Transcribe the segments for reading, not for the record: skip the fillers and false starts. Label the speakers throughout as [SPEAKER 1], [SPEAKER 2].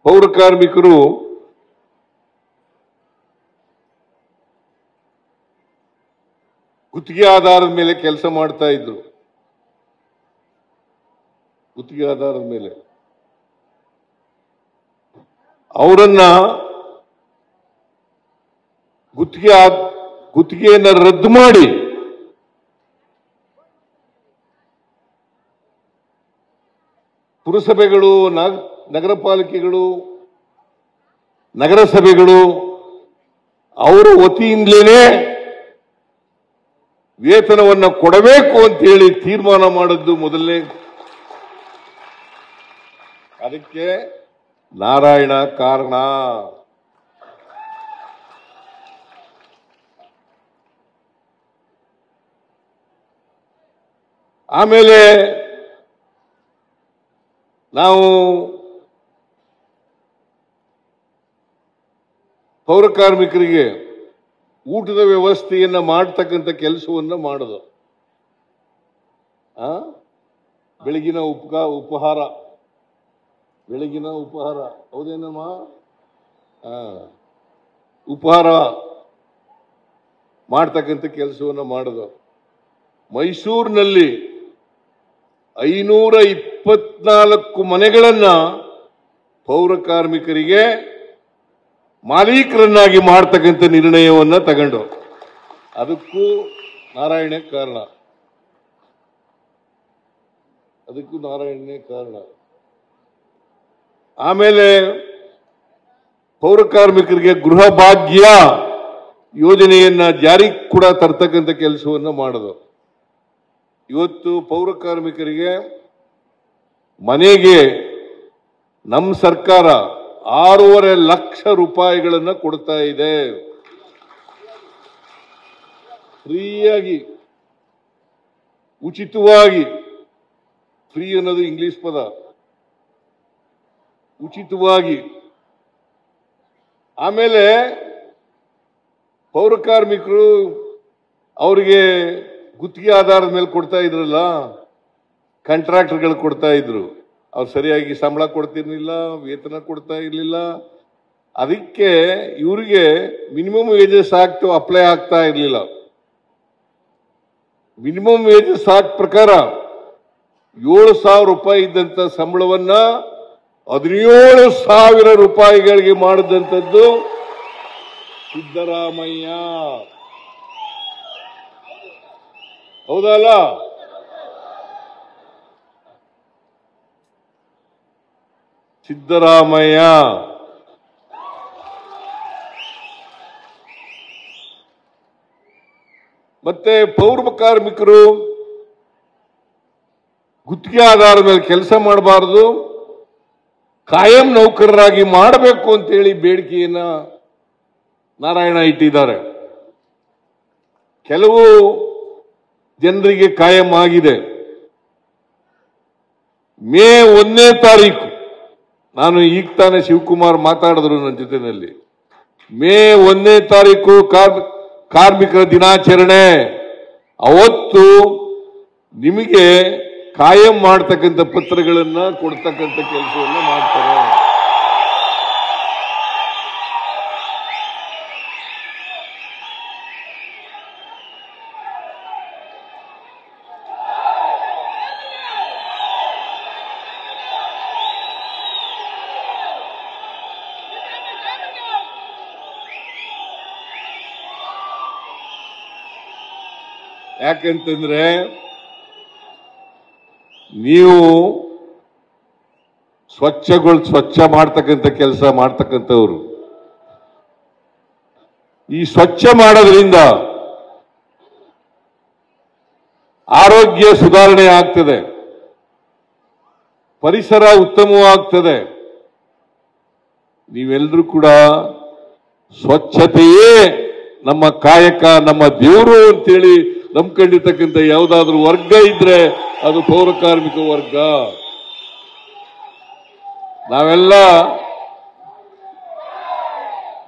[SPEAKER 1] ಪೌರ ಕಾರ್ಮಿಕರು ಗುತ್ತಿಗೆ ಆಧಾರದ ಮೇಲೆ ಕೆಲಸ ಮಾಡ್ತಾ ಇದ್ರು. ಗುತ್ತಿಗೆ ಆಧಾರದ ಮೇಲೆ ಅವರನ್ನ ಗುತ್ತಿಗೆಯನ್ನು ರದ್ದು ಮಾಡಿ ಪುರಸಭೆಗಳು, ನಗರ ಪಾಲಿಕೆಗಳು, ನಗರಸಭೆಗಳು ಅವರ ವತಿಯಿಂದಲೇ ವೇತನವನ್ನು ಕೊಡಬೇಕು ಅಂತ ಹೇಳಿ ತೀರ್ಮಾನ ಮಾಡಿದ್ದು ಮೊದಲನೇ. ಅದಕ್ಕೆ ನಾರಾಯಣ ಕಾರಣ. ಆಮೇಲೆ ನಾವು ಪೌರ ಕಾರ್ಮಿಕರಿಗೆ ಊಟದ ವ್ಯವಸ್ಥೆಯನ್ನ ಮಾಡತಕ್ಕಂಥ ಕೆಲಸವನ್ನ ಮಾಡೋದು. ಬೆಳಗಿನ ಉಪಹಾರ, ಬೆಳಗಿನ ಉಪಹಾರ ಹೌದೇನಮ್ಮ? ಉಪಹಾರ ಮಾಡ್ತಕ್ಕಂಥ ಕೆಲಸವನ್ನ ಮಾಡೋದು. ಮೈಸೂರಿನಲ್ಲಿ 524 ಮನೆಗಳನ್ನ ಪೌರ ಕಾರ್ಮಿಕರಿಗೆ ಮಾಲೀಕರನ್ನಾಗಿ ಮಾಡ್ತಕ್ಕಂಥ ನಿರ್ಣಯವನ್ನ ತಗೊಂಡು, ಅದಕ್ಕೂ ನಾರಾಯಣನೇ ಕಾರಣ. ಅದಕ್ಕೂ ನಾರಾಯಣನೇ ಕಾರಣ. ಆಮೇಲೆ ಪೌರ ಕಾರ್ಮಿಕರಿಗೆ ಗೃಹ ಭಾಗ್ಯ ಯೋಜನೆಯನ್ನ ಜಾರಿಗೆ ಕೂಡ ತರ್ತಕ್ಕಂಥ ಕೆಲಸವನ್ನ ಮಾಡೋದು. ಇವತ್ತು ಪೌರ ಕಾರ್ಮಿಕರಿಗೆ ಮನೆಗೆ ನಮ್ಮ ಸರ್ಕಾರ 6.5 ಲಕ್ಷ ರೂಪಾಯಿಗಳನ್ನ ಕೊಡ್ತಾ ಇದೆ. ಫ್ರೀಯಾಗಿ, ಉಚಿತವಾಗಿ. ಫ್ರೀ ಅನ್ನೋದು ಇಂಗ್ಲಿಷ್ ಪದ. ಉಚಿತವಾಗಿ. ಆಮೇಲೆ ಪೌರ ಕಾರ್ಮಿಕರು ಅವರಿಗೆ ಗುತ್ತಿಗೆ ಆಧಾರದ ಮೇಲೆ ಕೊಡ್ತಾ ಇದ್ರಲ್ಲ, ಕಾಂಟ್ರಾಕ್ಟರ್ಗಳು ಕೊಡ್ತಾ ಇದ್ರು. ಅವ್ರು ಸರಿಯಾಗಿ ಸಂಬಳ ಕೊಡ್ತಿರ್ಲಿಲ್ಲ, ವೇತನ ಕೊಡ್ತಾ ಇರಲಿಲ್ಲ. ಅದಕ್ಕೆ ಇವರಿಗೆ ಮಿನಿಮಮ್ ವೇಜಸ್ ಆಕ್ಟ್ ಅಪ್ಲೈ ಆಗ್ತಾ ಇರಲಿಲ್ಲ. ಮಿನಿಮಮ್ ವೇಜಸ್ ಆಕ್ಟ್ ಪ್ರಕಾರ 7,000 ರೂಪಾಯಿ ಇದ್ದಂತ ಸಂಬಳವನ್ನ 17,000 ರೂಪಾಯಿಗಳಿಗೆ ಮಾಡಿದಂಥದ್ದು ಸಿದ್ದರಾಮಯ್ಯ. ಹೌದಲ್ಲ? ಸಿದ್ದರಾಮಯ್ಯ. ಮತ್ತೆ ಪೌರ ಕಾರ್ಮಿಕರು ಗುತ್ತಿಗೆ ಆಧಾರದ ಮೇಲೆ ಕೆಲಸ ಮಾಡಬಾರದು, ಕಾಯಂ ನೌಕರರಾಗಿ ಮಾಡಬೇಕು ಅಂತೇಳಿ ಬೇಡಿಕೆಯನ್ನ ನಾರಾಯಣ ಇಟ್ಟಿದ್ದಾರೆ. ಕೆಲವು ಜನರಿಗೆ ಕಾಯಂ ಆಗಿದೆ. ಮೇ 1ನೇ ತಾರೀಕು, ನಾನು ಈಗ ತಾನೇ ಶಿವಕುಮಾರ್ ಮಾತಾಡಿದ್ರು ನನ್ನ ಜೊತೆಯಲ್ಲಿ, ಮೇ 1ನೇ ತಾರೀಕು ಕಾರ್ಮಿಕರ ದಿನಾಚರಣೆ. ಅವತ್ತು ನಿಮಗೆ ಕಾಯಂ ಮಾಡ್ತಕ್ಕಂಥ ಪತ್ರಗಳನ್ನ ಕೊಡ್ತಕ್ಕಂಥ ಕೆಲಸವನ್ನು ಮಾಡ್ತಾರೆ. ಯಾಕಂತಂದ್ರೆ ನೀವು ಸ್ವಚ್ಛ ಮಾಡ್ತಕ್ಕಂಥ ಕೆಲಸ ಮಾಡ್ತಕ್ಕಂಥವ್ರು. ಈ ಸ್ವಚ್ಛ ಮಾಡೋದ್ರಿಂದ ಆರೋಗ್ಯ ಸುಧಾರಣೆ ಆಗ್ತದೆ, ಪರಿಸರ ಉತ್ತಮವಾಗ್ತದೆ. ನೀವೆಲ್ಲರೂ ಕೂಡ ಸ್ವಚ್ಛತೆಯೇ ನಮ್ಮ ಕಾಯಕ, ನಮ್ಮ ದೇವರು ಅಂತೇಳಿ ನಂಬ್ಕೊಂಡಿರ್ತಕ್ಕಂಥ ಯಾವುದಾದ್ರೂ ವರ್ಗ ಇದ್ರೆ ಅದು ಪೌರ ಕಾರ್ಮಿಕ ವರ್ಗ. ನಾವೆಲ್ಲ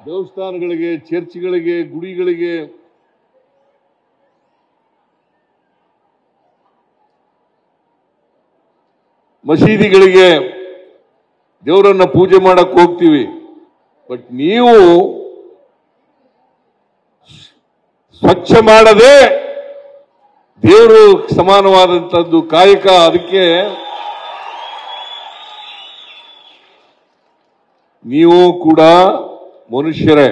[SPEAKER 1] ದೇವಸ್ಥಾನಗಳಿಗೆ, ಚರ್ಚ್ಗಳಿಗೆ, ಗುಡಿಗಳಿಗೆ ಮಸೀದಿಗಳಿಗೆ ದೇವರನ್ನ ಪೂಜೆ ಮಾಡಕ್ ಹೋಗ್ತೀವಿ. ಬಟ್ ನೀವು ಸ್ವಚ್ಛ ಮಾಡದೆ ದೇವರು ಸಮಾನವಾದಂತದ್ದು ಕಾಯಕ. ಅದಕ್ಕೆ ನೀವು ಕೂಡ ಮನುಷ್ಯರೇ,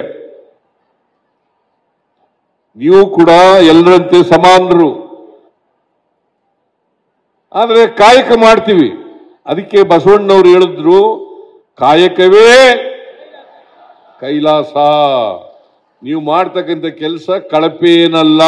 [SPEAKER 1] ನೀವು ಕೂಡ ಎಲ್ಲರಂತೆ ಸಮಾನರು. ಆದ್ರೆ ಕಾಯಕ ಮಾಡ್ತೀವಿ. ಅದಕ್ಕೆ ಬಸವಣ್ಣನವರು ಹೇಳಿದ್ರು, ಕಾಯಕವೇ ಕೈಲಾಸ. ನೀವು ಮಾಡ್ತಕ್ಕಂಥ ಕೆಲಸ ಕಳಪೆ ಏನಲ್ಲ.